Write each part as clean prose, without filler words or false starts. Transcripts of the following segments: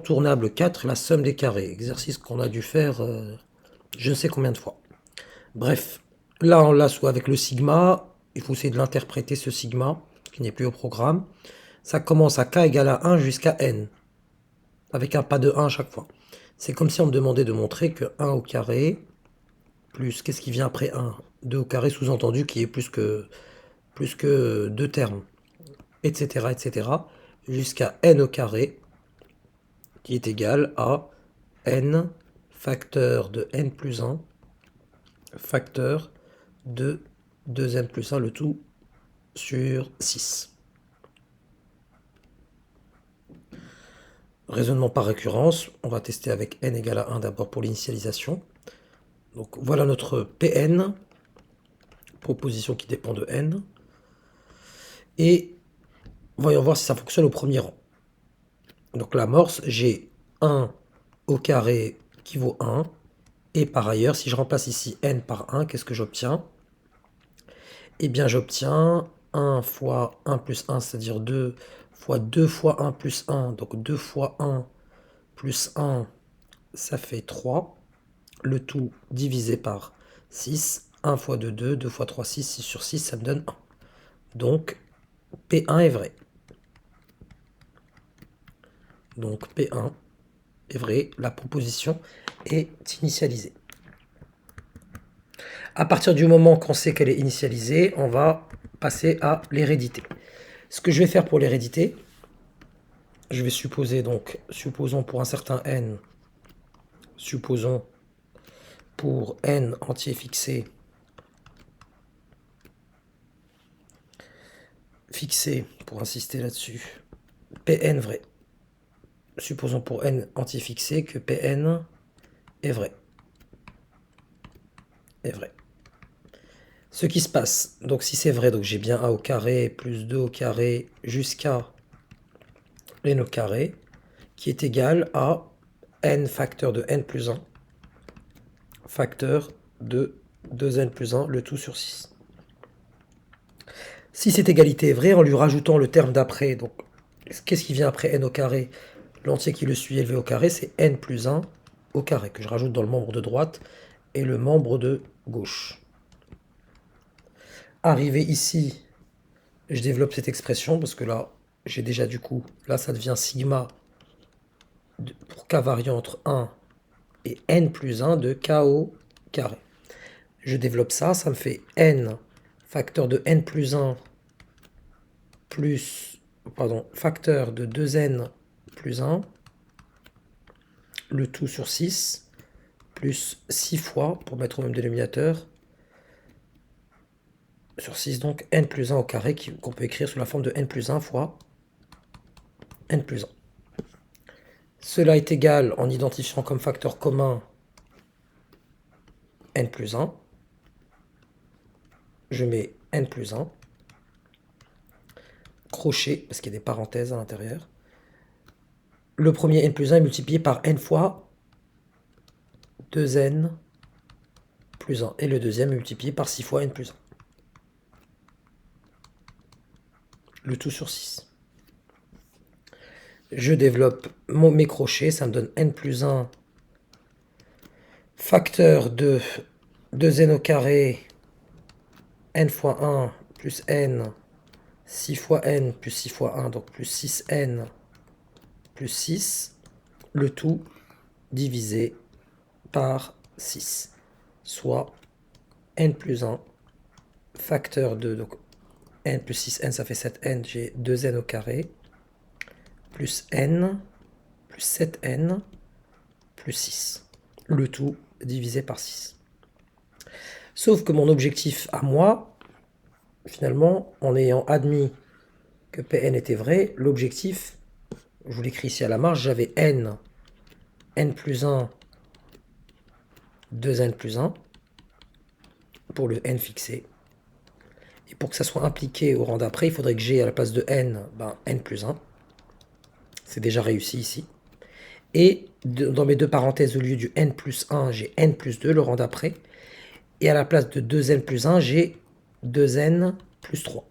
incontournable 4, la somme des carrés. Exercice qu'on a dû faire je ne sais combien de fois. Bref, là on l'a soit avec le sigma, il faut essayer de l'interpréter ce sigma, qui n'est plus au programme. Ça commence à k égale à 1 jusqu'à n, avec un pas de 1 à chaque fois. C'est comme si on me demandait de montrer que 1 au carré, plus, qu'est-ce qui vient après 1? 2 au carré, sous-entendu, qui est plus que 2 termes, etc., etc., jusqu'à n au carré, qui est égal à n facteur de n plus 1, facteur de 2n plus 1, le tout sur 6. Raisonnement par récurrence, on va tester avec n égale à 1 d'abord pour l'initialisation. Donc voilà notre Pn, proposition qui dépend de n. Et voyons voir si ça fonctionne au premier rang. Donc l'amorce, j'ai 1 au carré qui vaut 1. Et par ailleurs, si je remplace ici n par 1, qu'est-ce que j'obtiens? Eh bien j'obtiens 1 fois 1 plus 1, c'est-à-dire 2 fois 2 fois 1 plus 1. Donc 2 fois 1 plus 1, ça fait 3. Le tout divisé par 6. 1 fois 2, 2. 2 fois 3, 6. 6 sur 6, ça me donne 1. Donc P1 est vrai. Donc P1 est vrai, la proposition est initialisée. À partir du moment qu'on sait qu'elle est initialisée, on va passer à l'hérédité. Ce que je vais faire pour l'hérédité, je vais supposer donc, supposons pour un certain n, supposons pour n entier fixé, pour insister là-dessus, Pn vrai. Supposons pour n entier fixé que Pn est vrai. Est vrai. Ce qui se passe, donc si c'est vrai, donc j'ai bien a au carré plus 2 au carré jusqu'à n au carré, qui est égal à n facteur de n plus 1, facteur de 2n plus 1, le tout sur 6. Si cette égalité est vraie, en lui rajoutant le terme d'après, donc qu'est-ce qui vient après n au carré? L'entier qui le suit élevé au carré, c'est n plus 1 au carré, que je rajoute dans le membre de droite et le membre de gauche. Arrivé ici, je développe cette expression, parce que là, j'ai déjà du coup, là ça devient sigma pour k variant entre 1 et n plus 1 de k au carré. Je développe ça, ça me fait n facteur de n plus 1 plus, pardon, facteur de 2n plus 1, le tout sur 6, plus 6 fois, pour mettre au même dénominateur, sur 6, donc n plus 1 au carré, qu'on peut écrire sous la forme de n plus 1 fois n plus 1. Cela est égal, en identifiant comme facteur commun n plus 1, je mets n plus 1, crochet, parce qu'il y a des parenthèses à l'intérieur. Le premier n plus 1 est multiplié par n fois 2n plus 1. Et le deuxième est multiplié par 6 fois n plus 1. Le tout sur 6. Je développe mes crochets, ça me donne n plus 1 facteur de 2n au carré, n fois 1 plus n, 6 fois n plus 6 fois 1, donc plus 6n plus 6, le tout divisé par 6, soit n plus 1 facteur de, donc n plus 6n, ça fait 7n, j'ai 2n au carré, plus n, plus 7n, plus 6. Le tout divisé par 6. Sauf que mon objectif à moi, finalement, en ayant admis que Pn était vrai, l'objectif, je vous l'écris ici à la marge, j'avais n plus 1, 2n plus 1, pour le n fixé. Et pour que ça soit impliqué au rang d'après, il faudrait que j'ai à la place de n, n plus 1. C'est déjà réussi ici. Et dans mes deux parenthèses, au lieu du n plus 1, j'ai n plus 2, le rang d'après. Et à la place de 2n plus 1, j'ai 2n plus 3.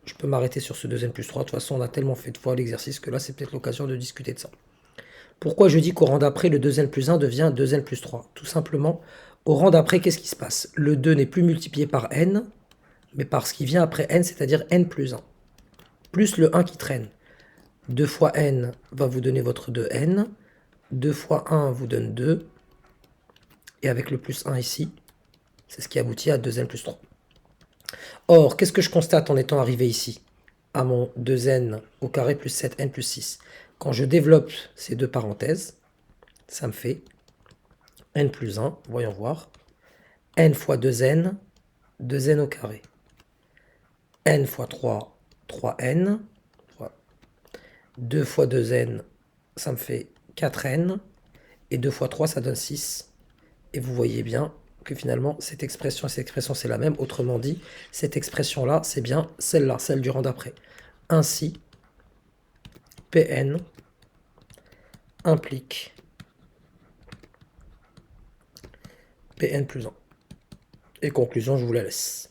Je peux m'arrêter sur ce 2n plus 3. De toute façon, on a tellement fait de fois l'exercice que là, c'est peut-être l'occasion de discuter de ça. Pourquoi je dis qu'au rang d'après, le 2n plus 1 devient 2n plus 3? Tout simplement, au rang d'après, qu'est-ce qui se passe? Le 2 n'est plus multiplié par n, mais par ce qui vient après n, c'est-à-dire n plus 1. Plus le 1 qui traîne. 2 fois n va vous donner votre 2n. 2 fois 1 vous donne 2. Et avec le plus 1 ici, c'est ce qui aboutit à 2n plus 3. Or, qu'est-ce que je constate en étant arrivé ici? À mon 2n au carré plus 7n plus 6. Quand je développe ces deux parenthèses, ça me fait n plus 1, voyons voir. N fois 2n, 2n au carré. N fois 3, 3n. 2 fois 2n, ça me fait 4n. Et 2 fois 3, ça donne 6. Et vous voyez bien que finalement, cette expression et cette expression, c'est la même. Autrement dit, cette expression-là, c'est bien celle-là, celle du rang d'après. Ainsi, Pn implique Pn plus 1. Et conclusion, je vous la laisse.